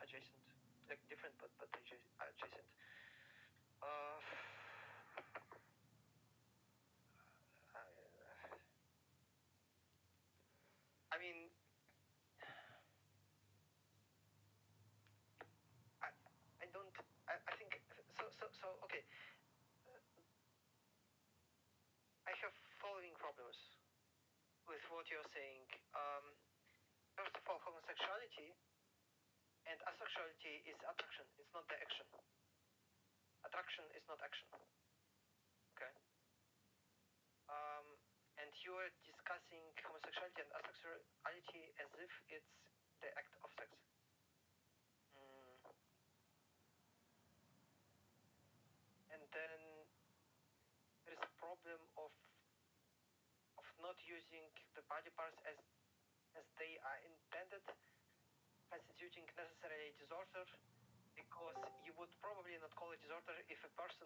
adjacent, like different but adjacent. I mean, I don't. I think so. Okay. I have following problems with what you're saying. First of all, homosexuality and asexuality is attraction. It's not the action. Attraction is not action. Okay. And you are discussing homosexuality and asexuality as if it's the act of sex. And then there is a problem of not using the body parts as they are intended, constituting necessarily a disorder, because you would probably not call it disorder if a person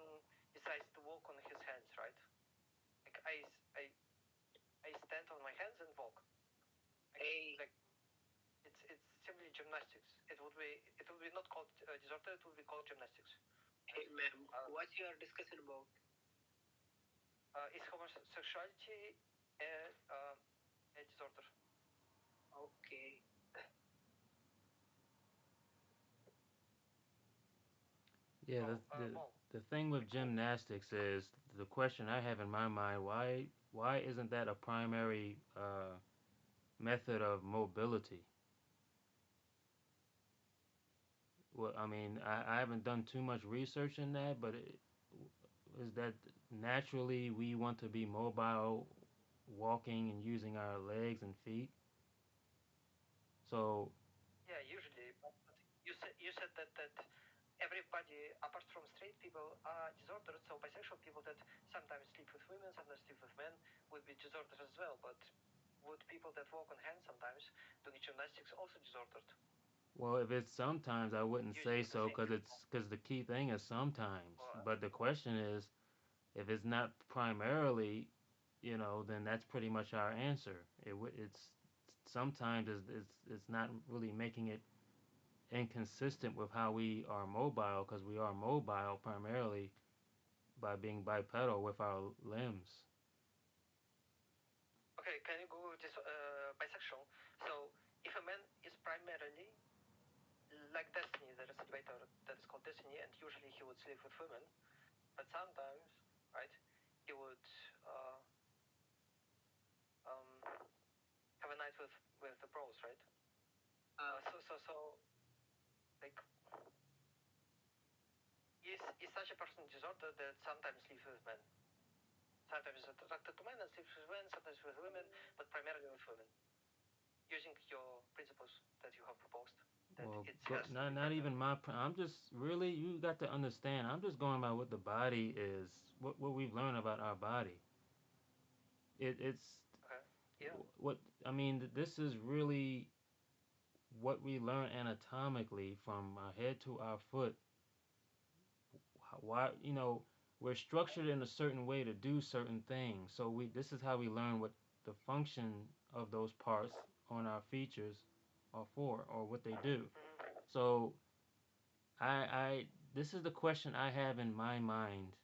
decides to walk on his hands, right? Like I stand on my hands and walk. Like it's simply gymnastics. It would be not called disorder. It would be called gymnastics. Hey, ma'am, what you are discussing about? Is homosexuality a disorder? Okay. Yeah, the thing with gymnastics is the question I have in my mind: why isn't that a primary method of mobility? Well, I mean, I haven't done too much research in that, but is that naturally we want to be mobile, walking and using our legs and feet? So yeah, usually, but you said that everybody apart from straight people are disordered. So bisexual people that sometimes sleep with women, sometimes sleep with men would be disordered as well. But would people that walk on hands sometimes doing gymnastics also disordered? well, if it's sometimes, I wouldn't say so because the key thing is sometimes. But the question is, if it's not primarily, then that's pretty much our answer. It's sometimes it's not really making it inconsistent with how we are mobile because we are mobile primarily by being bipedal with our limbs. Okay, can you go this bisexual? So if a man is primarily like Destiny, there is a debater that is called Destiny, and usually he would sleep with women, but sometimes, right, he would have a night with the bros, right? So like, is such a person disordered that sometimes sleeps with men? Sometimes is attracted to men and sleeps with men, sometimes with women, but primarily with women. Using your principles that you have proposed. Well, not even my. I'm just really. You got to understand. I'm just going by what the body is. What we've learned about our body. It's. Okay. Yeah. What I mean. This is really what we learn anatomically from our head to our foot. Why we're structured in a certain way to do certain things. So this is how we learn what the function of those parts on our features are for or what they do. So I this is the question I have in my mind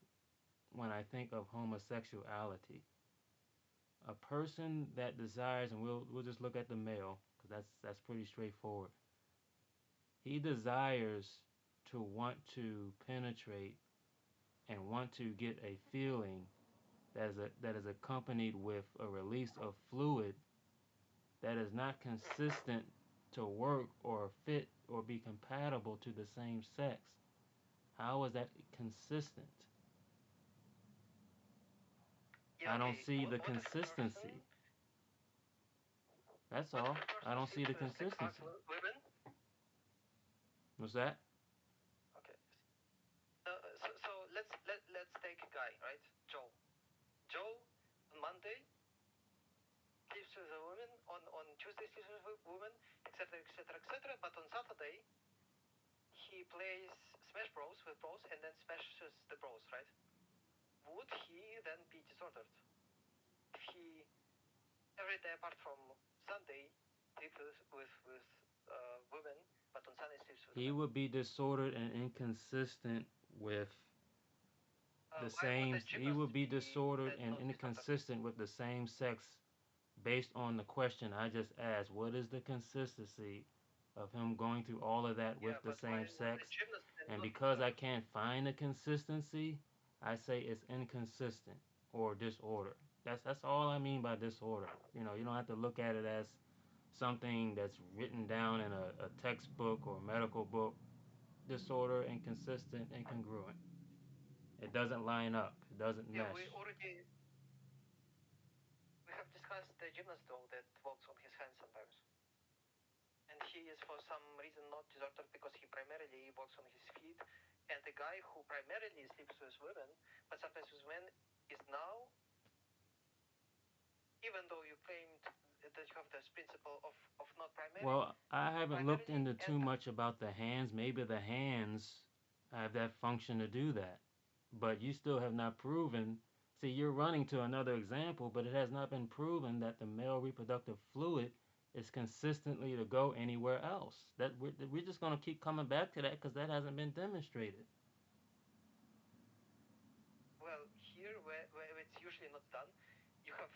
when I think of homosexuality. A person that desires, and we'll just look at the male because that's pretty straightforward. He desires to want to penetrate and want to get a feeling that is accompanied with a release of fluid that is not consistent to work or fit or be compatible to the same sex. How is that consistent? Yeah, I don't okay. see the What consistency. That's all. I don't see the consistency. Women? What's that? Okay. So let's take a guy, right? Joe. Joe on Monday sleeps with a woman, on Tuesday sleeps with a woman, etc., etc., etc. But on Saturday he plays Smash Bros with bros and then smashes the bros, right? Would he then be disordered if he every day apart from Sunday sleeps with women, but on Sunday sleeps with He men. would be disordered and inconsistent with the Why would same. a He gymnast would be be disordered that and not disordered? inconsistent with the same sex based on the question I just asked. What is the consistency of him going through all of that Yeah, with the but why same would a sex? gymnast then And not be because I disordered? can't find a consistency, I say it's inconsistent or disorder. That's all I mean by disorder. You don't have to look at it as something that's written down in a textbook or medical book. Disorder, inconsistent, incongruent. It doesn't line up. It doesn't Yeah, mesh. we have discussed the gymnast though that walks on his hands sometimes, and he is for some reason not disordered because he primarily walks on his feet, and the guy who primarily sleeps with women but sometimes with men is now, even though you claimed that you have this principle of not Well, I haven't looked primarily into and too much about the hands. Maybe the hands have that function to do that. But you still have not proven. See, you're running to another example, but it has not been proven that the male reproductive fluid is consistently to go anywhere else. We're just going to keep coming back to that because that hasn't been demonstrated. well, here where it's usually not done, you have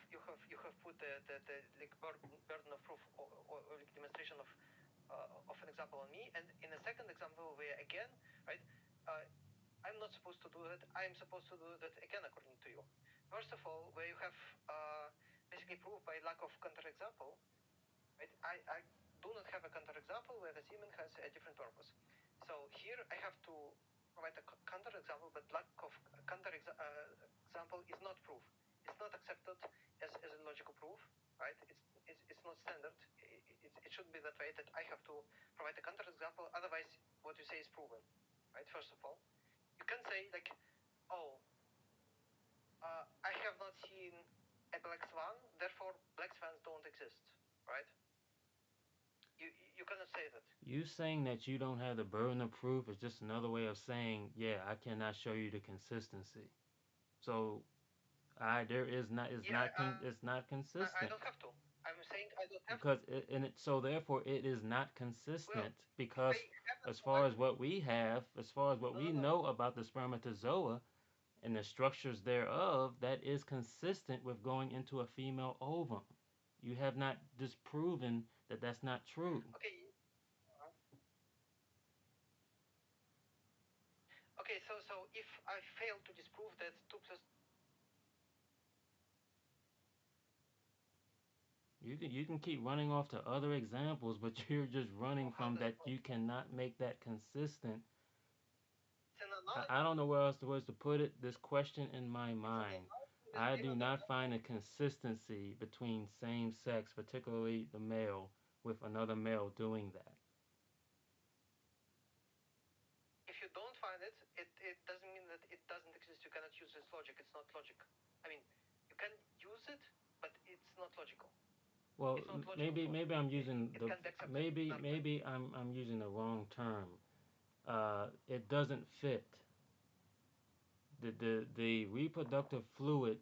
put the like burden of proof or like demonstration of an example on me, and in a second example where again, right, uh, I'm not supposed to do that. I'm supposed to do that again according to you. First of all, where you have basically proved by lack of counterexample, right? I do not have a counterexample where the semen has a different purpose. So here I have to provide a counterexample, but lack of counterexample is not proof. It's not accepted as a logical proof, right? It's not standard. It should be that way that I have to provide a counterexample. Otherwise, what you say is proven, right? First of all, you can say like, oh, I have not seen a black swan, therefore black swans don't exist, right? You cannot say that. You saying that you don't have the burden of proof is just another way of saying, yeah, I cannot show you the consistency. So I there is not is Yeah, not con, it's not I consistent don't have to. I'm saying I don't have to. because so therefore it is not Well, consistent if I because haven't as far as what we have, as far as what no, we no, no. know about the spermatozoa and the structures thereof, that is consistent with going into a female ovum. You have not disproven that that's not true. Okay, okay. So if I fail to disprove that two plus You can keep running off to other examples, but you're just running how from does it that. work? You cannot make that consistent. It's an I analogy. don't know where else to put it. This question in my It's an mind. analogy that I do cannot not apply. find a consistency between same sex, particularly the male, with another male doing that. If you don't find it, it doesn't mean that it doesn't exist. You cannot use this logic. It's not logic. I mean, you can use it, but it's not logical. Well, It's not logical maybe proof. maybe I'm using It the can be accepted in maybe argument. maybe I'm using the wrong term. It doesn't fit. The reproductive fluid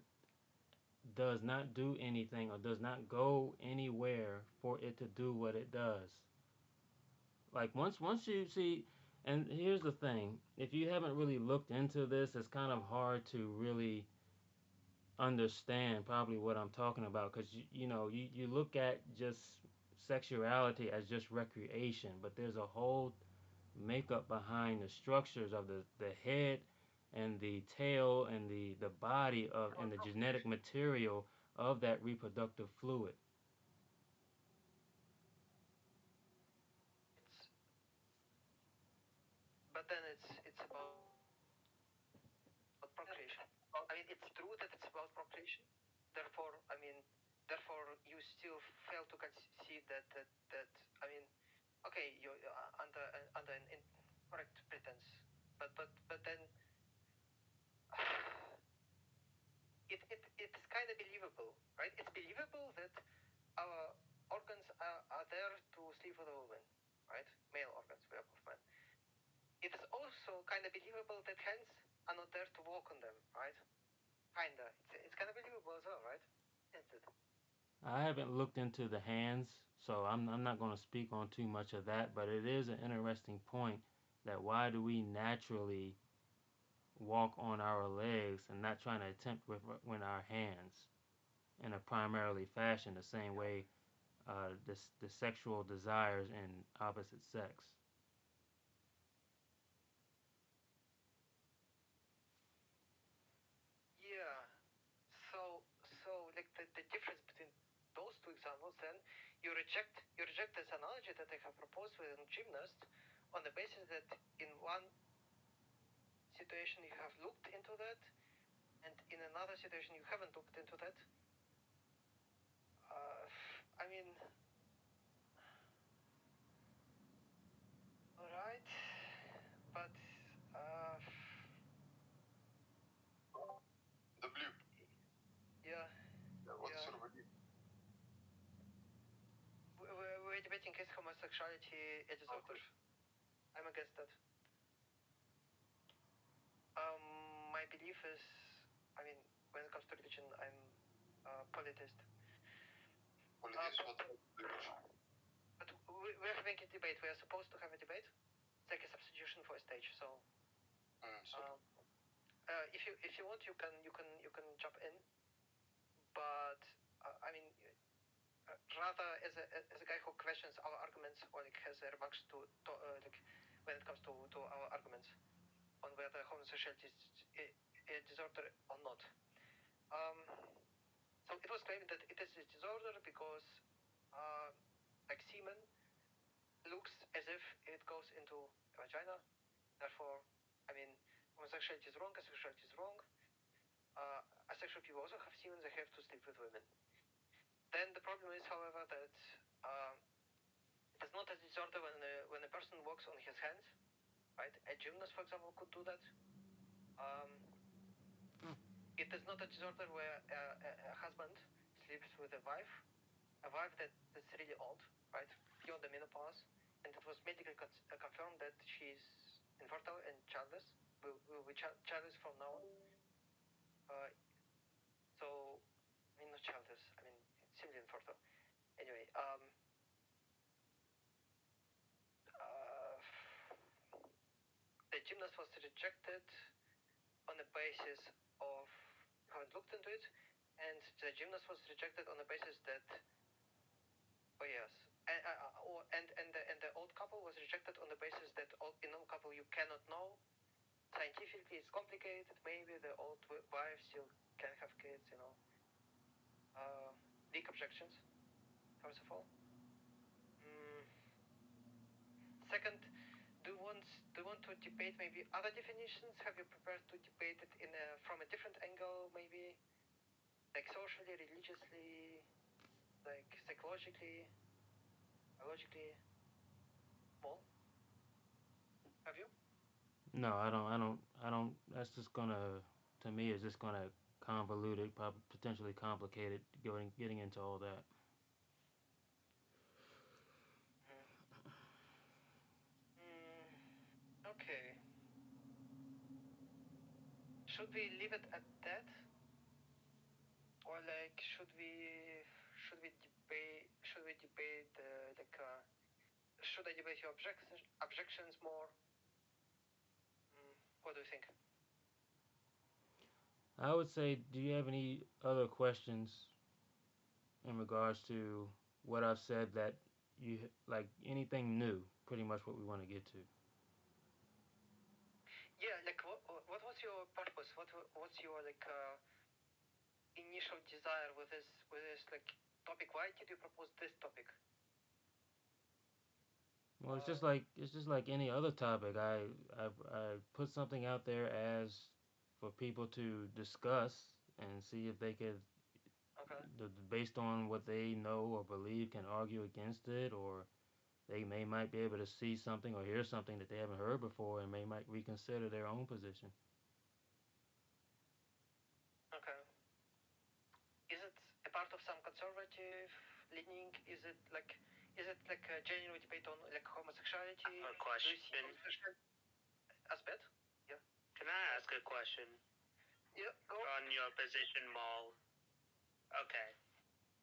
does not do anything or does not go anywhere for it to do what it does. Like once you see, and here's the thing: if you haven't really looked into this, it's kind of hard to really understand probably what I'm talking about because you look at just sexuality as just recreation, but there's a whole makeup behind the structures of the head and the tail and the body of For and the genetic procreation. material of that reproductive fluid. It's but then it's about procreation. I mean, it's true that it's about procreation. Therefore, I mean, therefore, you still fail to concede that. I mean, okay, you under an incorrect pretense, but then it's kind of believable, right? It's believable that our organs are there to sleep with a woman, right? Male organs, we are both men. It is also kind of believable that hands are not there to walk on them, right? Kinda. It's kind of believable as well, right? Isn't it? I haven't looked into the hands, so I'm not going to speak on too much of that, but it is an interesting point that why do we naturally walk on our legs and not trying to attempt with our hands in a primarily fashion the same way the sexual desires in opposite sex. Yeah. So like the difference between those two examples, then you reject this analogy that I have proposed with a gymnast on the basis that in one situation you have looked into that, and in another situation you haven't looked into that. I mean, all right, but The blue. yeah, What's yeah. your belief? We're debating is homosexuality a disorder. Okay. I'm against that. My belief is, I mean, when it comes to religion, I'm polytheist. Polytheist, what type of religion? But we're having a debate. We are supposed to have a debate. It's like a substitution for a stage. So, Sorry. if you want, you can jump in. But I mean, rather as a guy who questions our arguments or like has remarks to like when it comes to our arguments on whether homosexuality is a disorder or not. So it was claimed that it is a disorder because like semen looks as if it goes into a vagina. Therefore, I mean, homosexuality is wrong, asexuality is wrong. Asexual people also have semen, they have to sleep with women. Then the problem is, however, that it is not a disorder when a person walks on his hands, right? A gymnast, for example, could do that. It is not a disorder where a husband sleeps with a wife that's really old, right? Beyond the menopause, and it was medically confirmed that she's infertile and childless. Will be childless from now on. So, I mean, not childless. I mean, simply infertile. Anyway, the gymnast was rejected on the basis of haven't looked into it, and the gymnast was rejected on the basis that yes, and the old couple was rejected on the basis that in old couple you cannot know. Scientifically, it's complicated. Maybe the old wife still can have kids. Big objections. First of all. Second, do you want to debate maybe other definitions? Have you prepared to debate it from a different angle, maybe like socially, religiously, like psychologically, biologically? More? Have you? No, I don't. That's just gonna, to me, it's just gonna convolute it, potentially complicate it, getting into all that. Okay. Should we leave it at that, or like should we debate like should I debate your objections more? What do you think? I would say, do you have any other questions in regards to what I've said that you like anything new? Pretty much what we want to get to. Yeah, like what was your purpose? What's your like initial desire with this like topic? Why did you propose this topic? Well, it's just like any other topic. I put something out there as for people to discuss and see if they could, Okay. based on what they know or believe, can argue against it, or they might be able to see something or hear something that they haven't heard before and might reconsider their own position. Okay. Is it a part of some conservative leaning? Is it like a genuine debate on like homosexuality? A Do you question. see homosexuality as bad? Yeah. Can I ask a question Yeah. Go. on your position, Maul? Okay.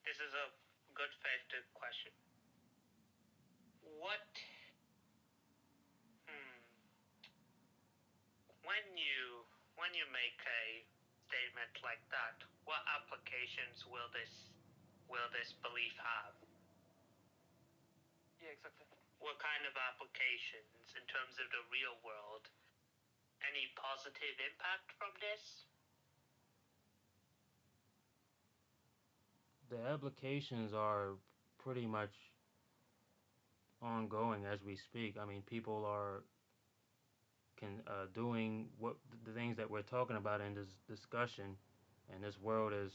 This is a good faith question. What when you make a statement like that, what applications will this belief have? Yeah, exactly. What kind of applications in terms of the real world? Any positive impact from this? The applications are pretty much ongoing as we speak. I mean, people are doing what the things that we're talking about in this discussion, and this world is,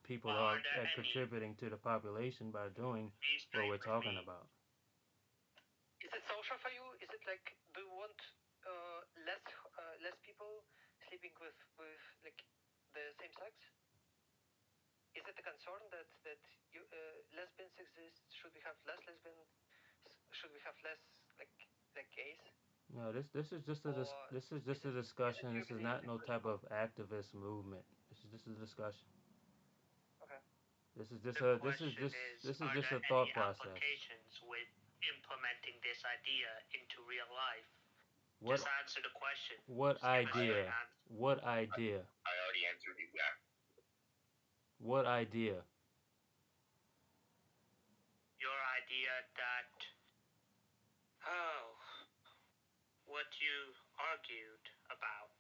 people are contributing to the population by doing what we're talking about. Is it social for you? Is it like, do you want less people sleeping with like the same sex? Is it a concern that lesbians exist? Should we have less lesbians? Should we have less like gays? No, this is just a discussion. This is not no type of activist movement. This is a discussion. Okay. This is just a thought process. Applications with implementing this idea into real life? What, just answer the question. What idea? What idea? I already answered you. Yeah. What idea? Your idea that what you argued about.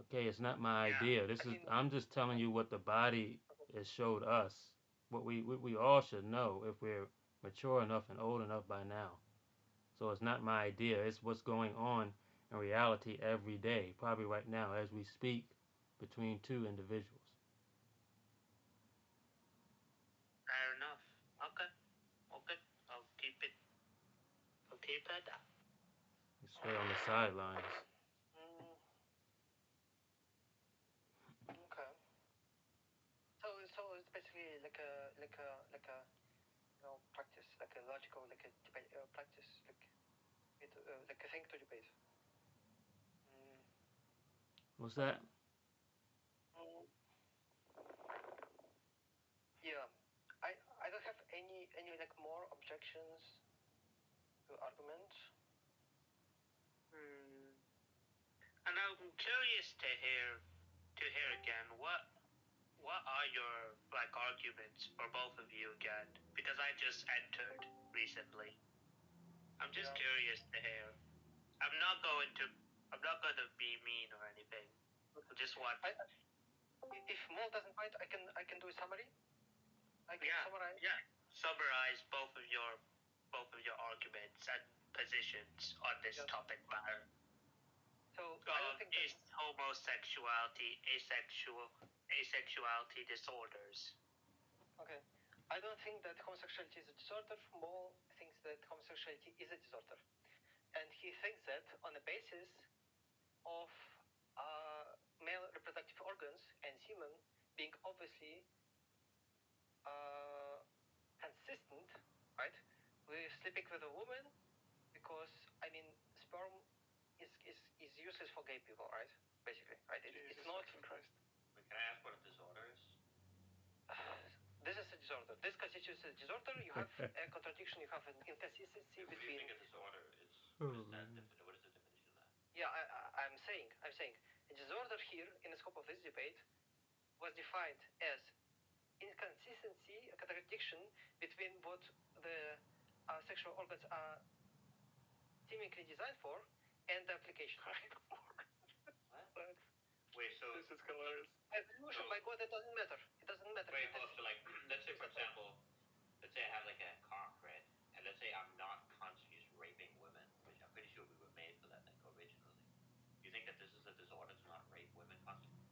Okay, it's not my idea. I'm just telling you what the body has showed us. What we all should know if we're mature enough and old enough by now. So it's not my idea. It's what's going on in reality every day, probably right now as we speak, between two individuals. Fair enough. Okay. I'll keep it at that. You stay on the sidelines. Okay. So it's basically like a practice, like a logical, like a debate, practice, like a thing to debate. What's that? Yeah, I don't have any like more objections to argument. And I'm curious to hear again what are your like arguments for both of you again? Because I just entered recently. I'm just curious to hear. I'm not going to be mean or anything. I just want. If Mo doesn't mind, I can do a summary. I can summarize. Yeah. Summarize both of your arguments and positions on this topic matter. So I don't think is homosexuality asexuality disorders. Okay. I don't think that homosexuality is a disorder. Mo thinks that homosexuality is a disorder. And he thinks that on the basis of male reproductive organs and semen being obviously consistent, right? We're sleeping with a woman because, I mean, sperm is useless for gay people, right? Basically, right? It's not. Christ. Can I ask what a disorder is? This is a disorder. This constitutes a disorder. You have a contradiction. You have an inconsistency between. What do you think a disorder is? What is the definition of that? Yeah, I'm saying a disorder here in the scope of this debate was defined as inconsistency, a contradiction between what the sexual organs are seemingly designed for and the application. What? Wait, so this is hilarious. Evolution, by God, it doesn't matter. It doesn't matter. Wait, so like, let's say for example, let's say I have like a car, right? And let's say I'm not constantly just raping women, which I'm pretty sure we were made for that, like originally. Do you think that this is a disorder to not rape women constantly?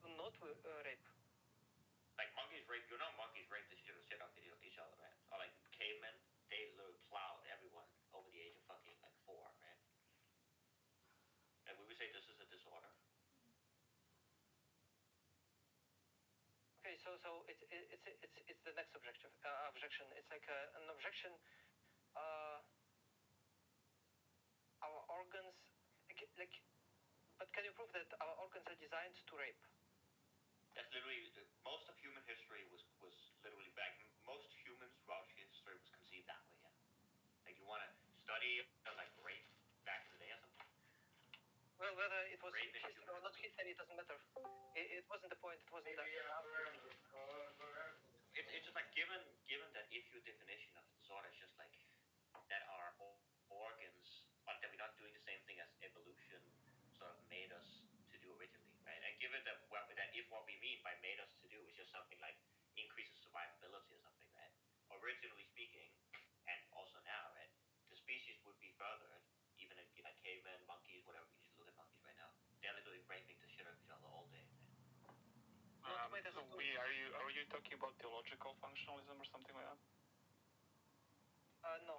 To not rape. Like monkeys rape, you know monkeys rape the shit out of each other, right? Or like cavemen, they literally plowed everyone over the age of fucking like 4, right? And we would say this is a disorder. Okay, so it's the next objection. It's like an objection. Our organs, like, but can you prove that our organs are designed to rape? That's literally most of human history was literally back. Most humans throughout history was conceived that way. Yeah. Like you want to study like rape back in the day or something. Well, whether it was Rape in history human or not history, it doesn't matter. It wasn't the point. It wasn't that. It's just like given that if your definition of disorder is just like that our organs, but that we're not doing the same thing as evolution sort of made us to do originally, right? And given that if what we mean by made us to do is just something like increases survivability or something, right? Originally speaking, and also now, right, the species would be furthered, even in like cavemen, monkeys, whatever. You just look at monkeys right now; they're literally raping the shit out of each other all day. Right? Are you talking about theological functionalism or something like that? No.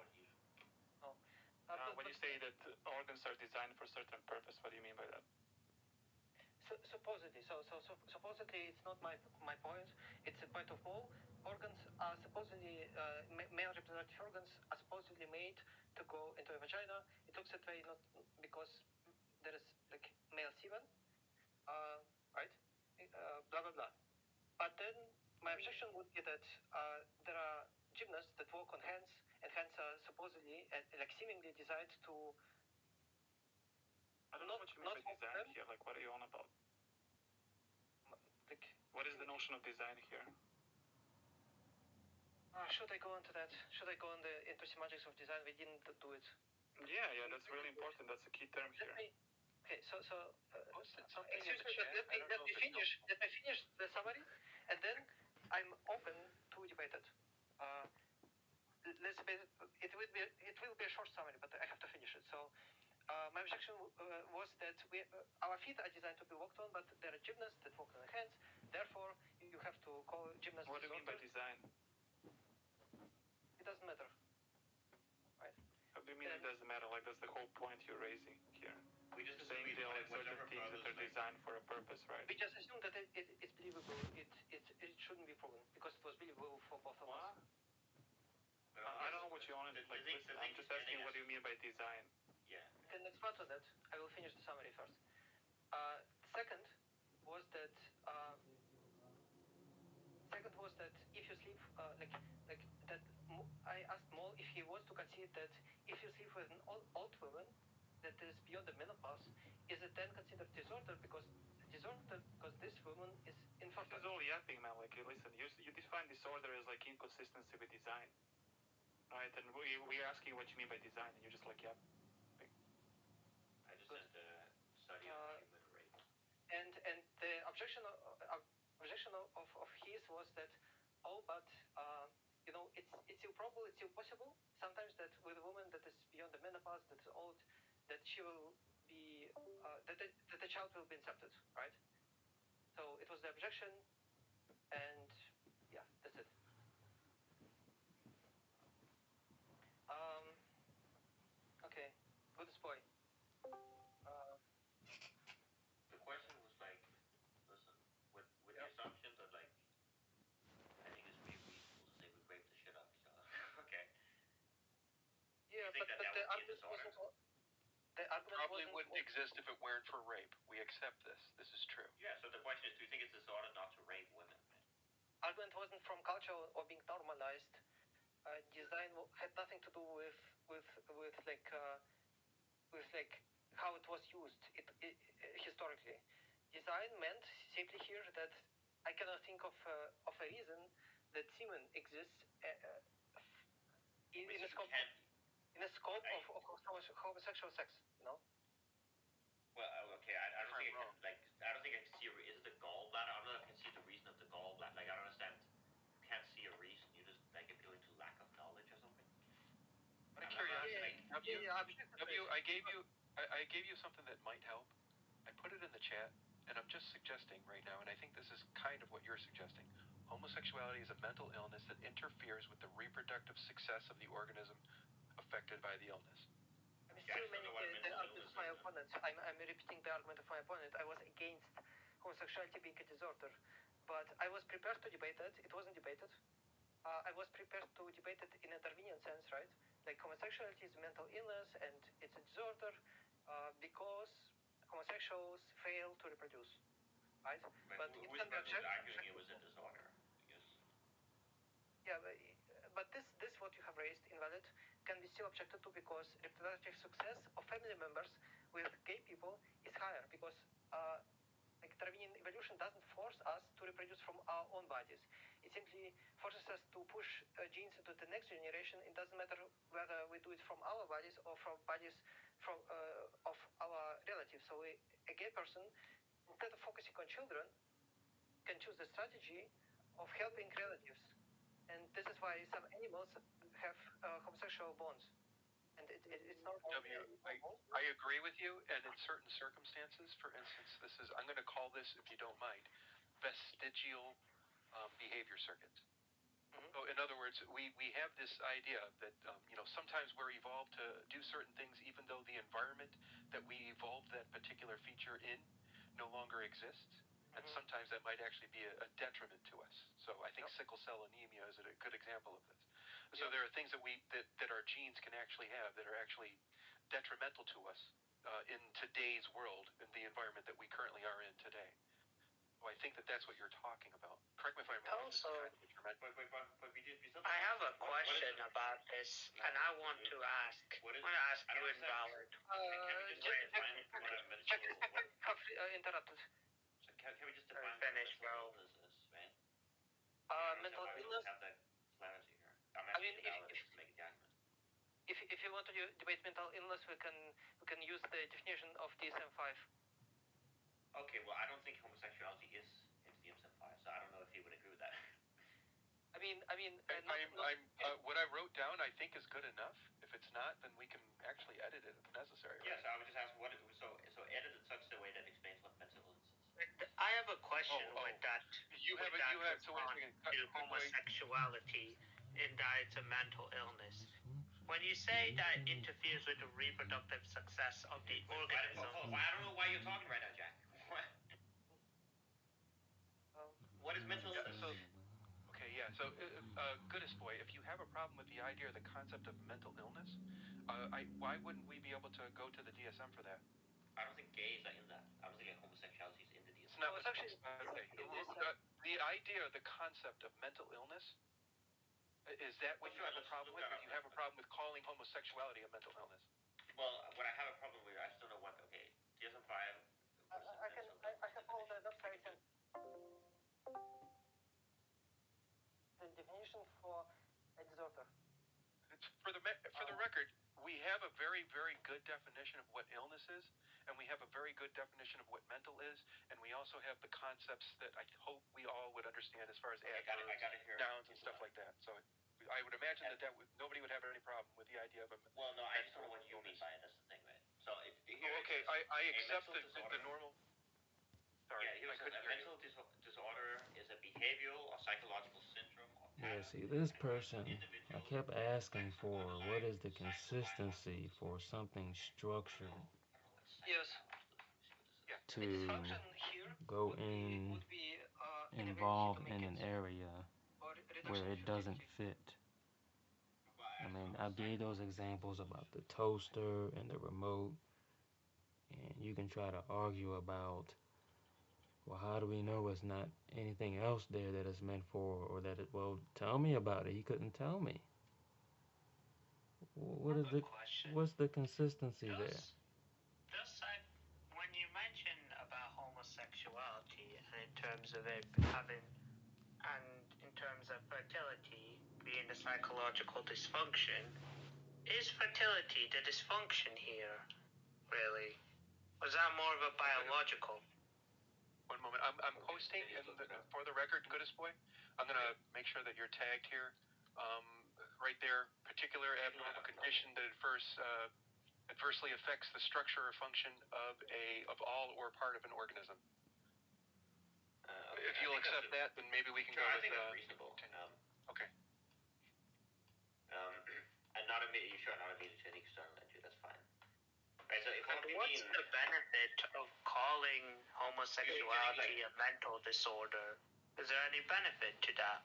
When you say that organs are designed for a certain purpose, what do you mean by that? Supposedly, supposedly it's not my point. It's a point of all. Organs are supposedly male reproductive organs are supposedly made to go into a vagina. It looks that way not because there is like male semen, right? Blah blah blah. But then my objection would be that there are gymnasts that walk on hands, and hands are supposedly like seemingly designed to. I don't know what you mean by design here. Like, what are you on about? Like, what is the notion of design here? Should I go into that? Should I go into semantics of design? We didn't do it. Yeah, that's really important. That's a key term here. Okay, Posted something excuse in the me, chat. let me finish the summary, and then I'm open to debate it. It will be a short summary, but I have to finish it. So my objection was that our feet are designed to be walked on, but there are gymnasts that walk on their hands. Therefore, you have to call gymnasts. What do you mean by design? It doesn't matter, right? How do you mean it doesn't matter? Like, that's the whole point you're raising here. We just saying there are like certain things that are designed for a purpose, right? We just assume that it's believable. It shouldn't be proven because it was believable for both of us. I don't know what you want to like. Listen, I'm just asking what do you mean by design? Yeah. I can expand on that. I will finish the summary first. Second was that if you sleep like that, I asked Mo if he wants to concede that if you sleep with an old woman that is beyond the menopause, is it then considered disorder because this woman is infertile? This is all yapping, man. Like, listen, you define disorder as like inconsistency with design, right? And we're asking what you mean by design, and you're just like, yep. I just sent a study on human rape. And the objection of his was that but it's still probable, it's still possible sometimes that with a woman that is beyond the menopause, that is old, that she will be that the child will be incepted, right? So it was the objection, and yeah, that's it. Okay, goodness boy. The question was like, listen, with the assumption that like, I think it's pretty reasonable to say we rape the shit out of each other. Okay. Yeah, but the argument probably wouldn't exist if it weren't for rape. We accept this. This is true. Yeah. So the question is, do you think it's disorder not to rape women? Argument wasn't from culture or being normalized. Design had nothing to do with how it was used historically. Design meant simply here that I cannot think of a reason that semen exists in a scope of homosexual sex, you know. Well, okay, I don't think I don't think I can see is it the gallbladder? I don't know if I can see the reason of the gallbladder. Like I don't understand. You can't see a reason. You just like if you're into lack of knowledge or something. Out of curiosity, I gave you something that might help. I put it in the chat, and I'm just suggesting right now, and I think this is kind of what you're suggesting. Homosexuality is a mental illness that interferes with the reproductive success of the organism affected by the illness. I'm still making the argument of my opponent. I'm repeating the argument of my opponent. I was against homosexuality being a disorder, but I was prepared to debate it. It wasn't debated. I was prepared to debate it in a Darwinian sense, right? Like homosexuality is a mental illness and it's a disorder because homosexuals fail to reproduce. right? But it can be arguing it was a disorder? Yeah, but this what you have raised, invalid, can be still objected to because reproductive success of family members with gay people is higher because like Darwinian evolution doesn't force us to reproduce from our own bodies. It simply forces us to push genes into the next generation. It doesn't matter whether we do it from our bodies or from bodies from of our relatives. So a gay person, instead of focusing on children, can choose the strategy of helping relatives. And this is why some animals have homosexual bonds. And it's not. I agree with you, and in certain circumstances, for instance, I'm going to call this, if you don't mind, vestigial behavior circuits. So in other words, we have this idea that sometimes we're evolved to do certain things even though the environment that we evolved that particular feature in no longer exists. And sometimes that might actually be a detriment to us. So I think sickle cell anemia is a good example of this. So there are things that our genes can actually have that are actually detrimental to us in today's world, in the environment that we currently are in today. So I think that's what you're talking about. Correct me if I'm wrong. Also, I have a question about this, and I want to ask you, Invalid. Interrupted. Can we just define finish, bro? Mental illness. Have that clarity here. I mean, if you want to debate mental illness, we can use the definition of DSM-5. Okay, well, I don't think homosexuality is in DSM-5, so I don't know if you would agree with that. What I wrote down, I think, is good enough. If it's not, then we can actually edit it if necessary. Yes, I would just ask so edit it such a way that explains what mental illness is. I have a question with that. You have homosexuality in that it's a mental illness. When you say that it interferes with the reproductive success of the organism, I don't know why you're talking right now, Jack. What is mental illness? Okay, yeah. So, goodest boy, if you have a problem with the idea or the concept of mental illness, why wouldn't we be able to go to the DSM for that? I don't think gays are in that. I don't think homosexuality is in the DSM. It's not the idea, the concept of mental illness. Is that what you have a problem with? Or do you have a problem with calling homosexuality a mental illness? Well, what I have a problem with, I still don't know what. Okay, DSM-5. I have all the websites and the definition for a disorder. For the record, we have a very, very good definition of what illness is, and we have a very good definition of what mental is, and we also have the concepts that I hope we all would understand as far as adverbs, nouns, and stuff like that. So I would imagine that nobody would have any problem with the idea of a. Well, no, I just don't know what you mean by it. That's the thing, right? So I accept the normal. Sorry, yeah, a mental disorder is a behavioral or psychological syndrome. Yeah, see, this person, I kept asking for what is the consistency for something structured Yes. to go involved in an area where it doesn't fit. I mean, I gave those examples about the toaster and the remote, and you can try to argue about, well, how do we know it's not anything else there that it's meant for, or that it, well, tell me about it. He couldn't tell me. What's the consistency there? When you mention about homosexuality and in terms of it having, and in terms of fertility being the psychological dysfunction, is fertility the dysfunction here, really? Was that more of a biological? One moment. I'm posting, and for the record, goodest boy, I'm going to make sure that you're tagged here. Right there, particular abnormal condition that adversely affects the structure or function of all or part of an organism. If you'll accept that, then maybe we can go with. I think that's reasonable. Okay. And not immediately to an external entity. That's fine. Right, so what's the benefit of calling homosexuality a mental disorder? Is there any benefit to that?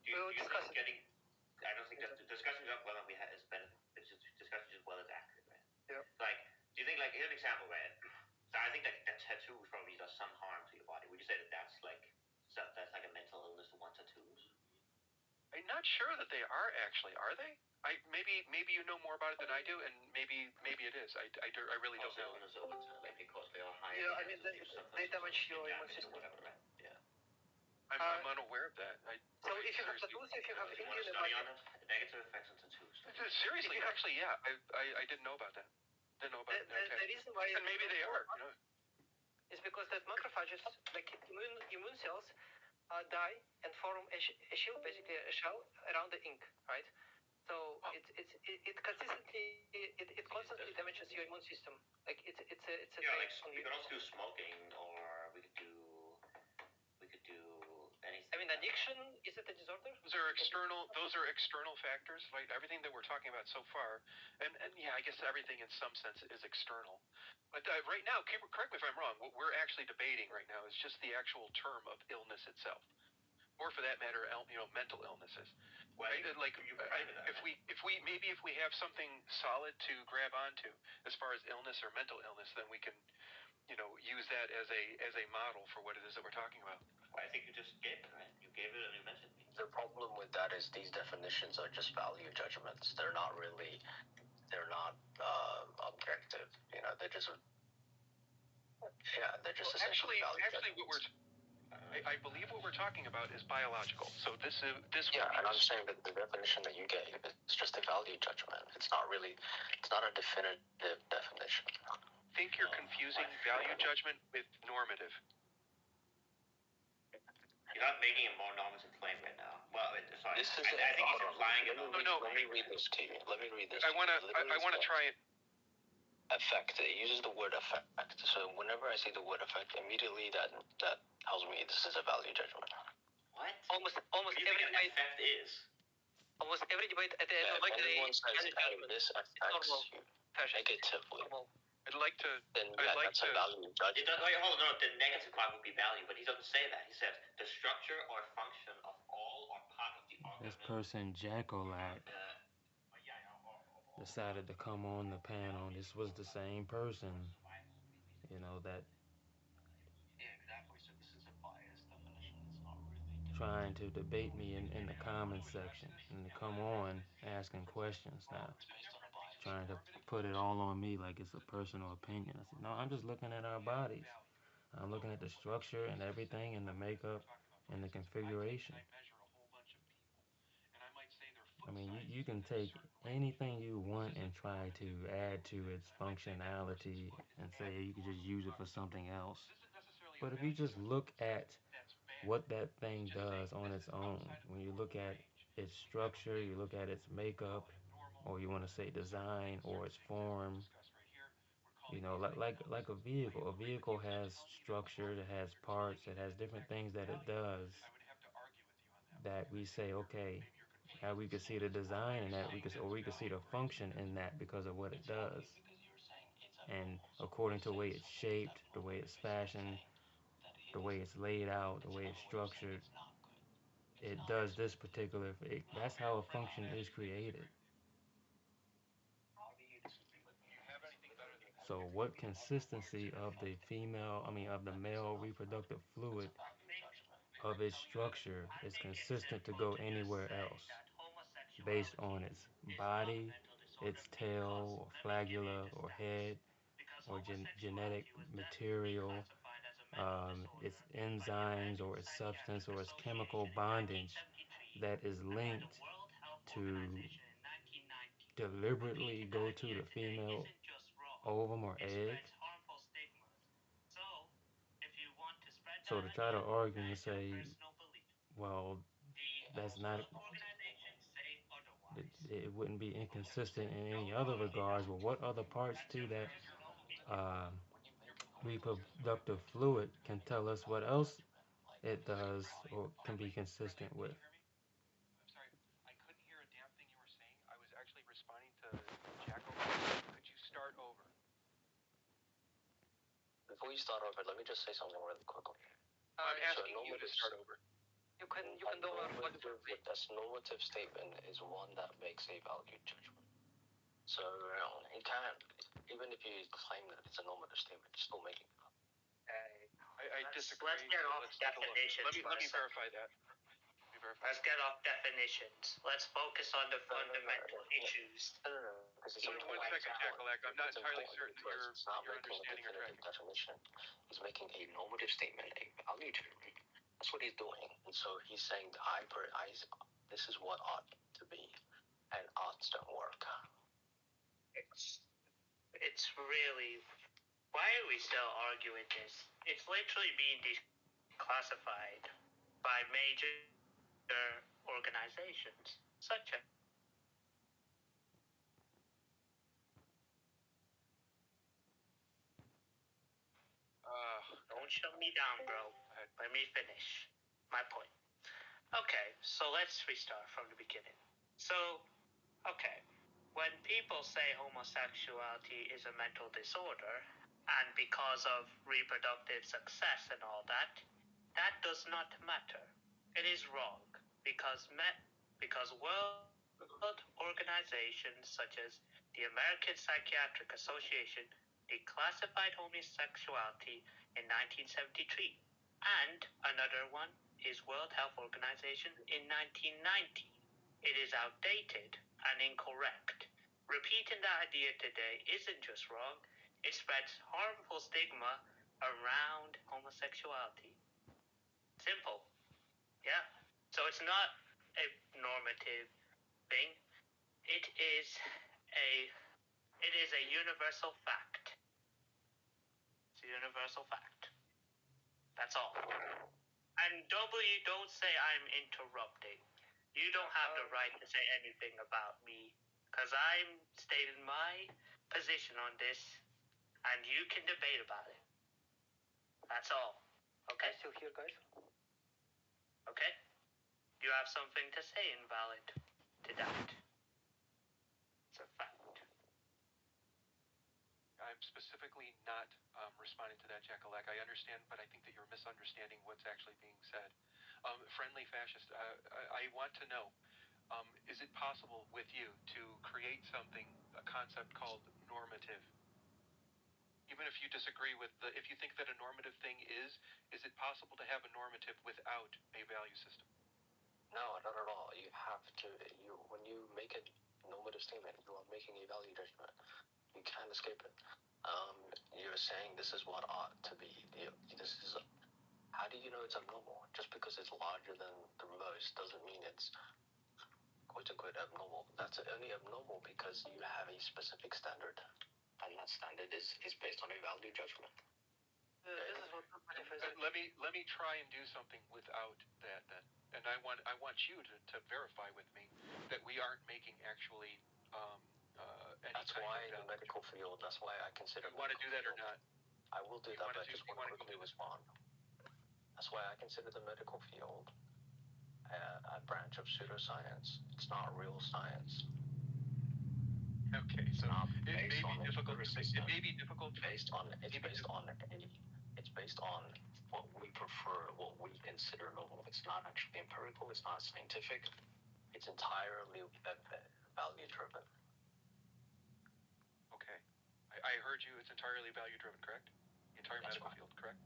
I don't think that the discussion of whether we have is benefit. It's just discussion just whether it's accurate, right? Yeah. Like, do you think, like, here's an example, right? So I think that tattoos probably does some harm to your body. Would you say that that's like a mental illness to want tattoos? I'm not sure that they are actually. Are they? Maybe you know more about it than I do, and maybe it is. I really don't know. Like because they are high. Yeah, I mean they damage your immune system. Whatever, right? Yeah. I'm unaware of that. So if you have tattoos, if you have You want to study on it? The negative effects on tattoos. Seriously, actually, yeah, I didn't know about that. Didn't know about the reason why and maybe they are. You know, is because that macrophages, like immune cells, die and form a shield, basically a shell around the ink, right? So it constantly damages your immune system. Like it's a yeah, like we could also do smoking, or we could do anything. I mean, addiction, is it a disorder? Those are external factors, right? Everything that we're talking about so far, and yeah, I guess everything in some sense is external. But right now, correct me if I'm wrong. What we're actually debating right now is just the actual term of illness itself, or for that matter, mental illnesses. Well, right? If we have something solid to grab onto as far as illness or mental illness, then we can, use that as a model for what it is that we're talking about. Well, I think you just gave it, right? You gave it and you mentioned me. The problem with that is these definitions are just value judgments. They're not objective. They're just essentially value judgments. I believe what we're talking about is biological. So this. Yeah, and I'm saying that the definition that you gave is just a value judgment. It's not a definitive definition. I think you're confusing value judgment with normative. You're not making a more normative claim right now. Well, sorry. I think he's implying it. No. Let me read this to you. I want to try it. Effect. It uses the word effect. So whenever I see the word effect, immediately that tells me this is a value judgment. What? Almost every debate. Effect is. Almost every debate at the end of the day. Anyone says, "Hey, this affects you negatively." I'd like to. That's a value judgment. Hold on. The negative part would be value, but he doesn't say that. He says the structure or function of all or part of the organism. This person, Jackalack, decided to come on the panel. This was the same person, that. Yeah, exactly. So this is a biased definition. It's not really. Trying to debate me in the comments section and to come on asking questions now. Trying to put it all on me like it's a personal opinion. I said, no, I'm just looking at our bodies. I'm looking at the structure and everything and the makeup and the configuration. I mean, you can take anything you want and try to add to its functionality and say you could just use it for something else. But if you just look at what that thing does on its own, when you look at its structure, you look at its makeup, or you want to say design or its form, like a vehicle. A vehicle has structure, it has parts, it has different things that it does that we say, okay, now we can see the design in that, we can see the function in that because of what it does. And according to the way it's shaped, the way it's fashioned, the way it's laid out, the way it's structured, it does this particular. That's how a function is created. So what consistency of the male reproductive fluid of its structure is consistent to go anywhere else based on its body, its tail, or flagella, or head, or genetic material, its enzymes, or its substance, or its chemical bondage that is linked to deliberately go to the female ovum or egg. So to try to argue and say, well, that's not, it wouldn't be inconsistent in any other regards. Well, what other parts to that reproductive fluid can tell us what else it does or can be consistent with? I'm sorry, I couldn't hear a damn thing you were saying. I was actually responding to Jacko. Could you start over? Before you start over, let me just say something really quickly. I'm asking you to start over. You can do a normative statement is one that makes a value judgment. So he can't, even if you claim that it's a normative statement, you're still making it up. I disagree. Let's get off Let's take a look. definitions. Let me verify that. Let's get off definitions. Let's focus on the fundamental issues. One second, Jackalak. I'm not entirely certain that you're understanding or tracking. Definition. He's making a normative statement, a value term. That's what he's doing. And so he's saying this is what ought to be, and oughts don't work. It's really, why are we still arguing this? It's literally being declassified by major organizations, such as don't shut me down, bro. Let me finish my point. Okay, so let's restart from the beginning. So, okay, when people say homosexuality is a mental disorder, and because of reproductive success and all that, that does not matter. It is wrong, because world organizations such as the American Psychiatric Association declassified homosexuality in 1973, and another one is World Health Organization in 1990. It is outdated and incorrect. Repeating that idea today isn't just wrong, it spreads harmful stigma around homosexuality. Simple. Yeah. So it's not a normative thing. It is a universal fact. It's a universal fact. That's all. And don't say I'm interrupting. You don't have the right to say anything about me, because I'm stating my position on this, and you can debate about it. That's all. Okay? I'm still here, guys. Okay? You have something to say invalid to that. It's a fact. I'm specifically not responding to that, Jackalak. I understand, but I think that you're misunderstanding what's actually being said. Friendly fascist, I want to know, is it possible with you to create something, a concept called normative? Even if you disagree with if you think that a normative thing is it possible to have a normative without a value system? No, not at all. You have to, when you make a normative statement, you are making a value judgment. You can't escape it. You're saying this is what ought to be. How do you know it's abnormal? Just because it's larger than the most doesn't mean it's quote-unquote abnormal. That's only abnormal because you have a specific standard, and that standard is based on a value judgment. This is what let me try and do something without that then, and I want you to verify with me that we aren't making actually any. That's why the medical field. That's why I consider. You want to do that or not? I will do that, but I just want to quickly respond. That's why I consider the medical field a branch of pseudoscience. It's not real science. Okay, so it may be difficult. It may be difficult. It's based on what we prefer, what we consider normal. It's not actually empirical. It's not scientific. It's entirely value driven. Okay, I heard you. It's entirely value driven, correct? The entire medical field, correct?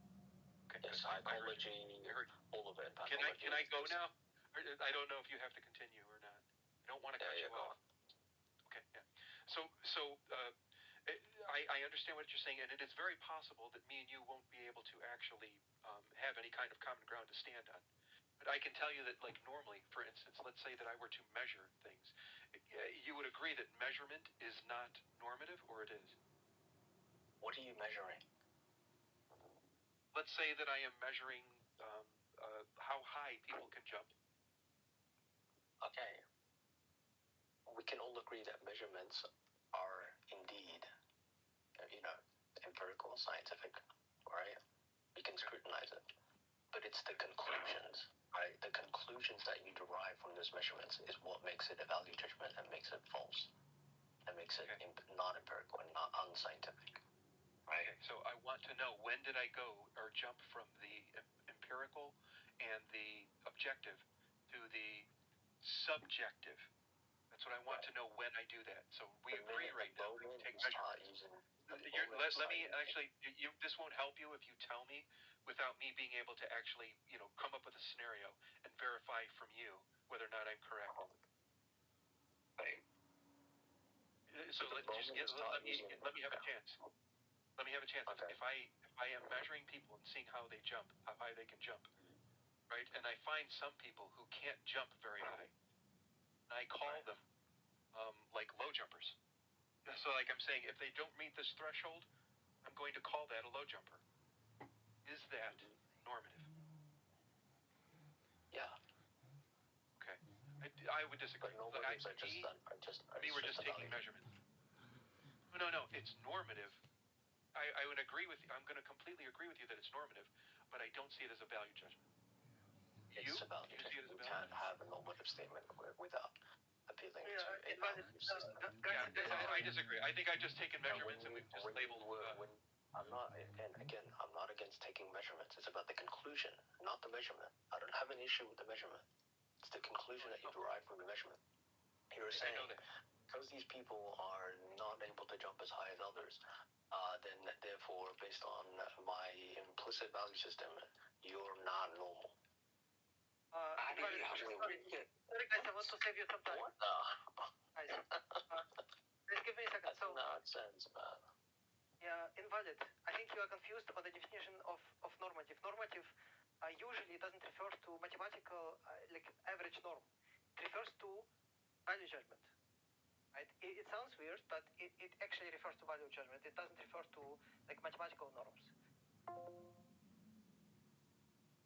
Okay. Yes, psychology, all of it. Can I go now? I don't know if you have to continue or not. I don't want to cut you off. Okay, yeah. So I understand what you're saying, and it is very possible that me and you won't be able to actually have any kind of common ground to stand on. But I can tell you that, like normally, for instance, let's say that I were to measure things, you would agree that measurement is not normative, or it is? What are you measuring? Let's say that I am measuring how high people can jump. Okay. We can all agree that measurements are indeed, empirical, scientific, right? We can scrutinize it. But it's the conclusions, right? The conclusions that you derive from those measurements is what makes it a value judgment and makes it false. And makes it not empirical and not unscientific. Right? Okay, so I want to know, when did I go or jump from the empirical and the objective to the subjective? That's what I want to know when I do that. So we agree right now. I take measurements. Let me actually. This won't help you if you tell me without me being able to actually, come up with a scenario and verify from you whether or not I'm correct. So let me have a chance. Let me have a chance. Okay. If I am measuring people and seeing how they jump, how high they can jump, right? And I find some people who can't jump very high, and I call them like low jumpers. So like I'm saying, if they don't meet this threshold, I'm going to call that a low jumper. Is that normative? Yeah. Okay. I would disagree. But normatives are just we're just taking measurements. No. It's normative. I would agree with you. I'm going to completely agree with you that it's normative, but I don't see it as a value judgment. You can't have a normative statement without appealing to a value system. I disagree. I think I've just taken measurements and we've just labeled. I'm not against taking measurements. It's about the conclusion, not the measurement. I don't have an issue with the measurement. It's the conclusion that you derive from the measurement. You're saying because these people are not able to jump as high as others, then therefore, based on my implicit value system, you're not normal. Sorry guys, I want to save you some time. What the? Guys, please give me a second. That's nonsense, man. Yeah, invalid. I think you are confused on the definition of normative. Normative usually doesn't refer to mathematical, like average norm. It refers to value judgment. Right? It sounds weird, but it actually refers to value judgment. It doesn't refer to like mathematical norms.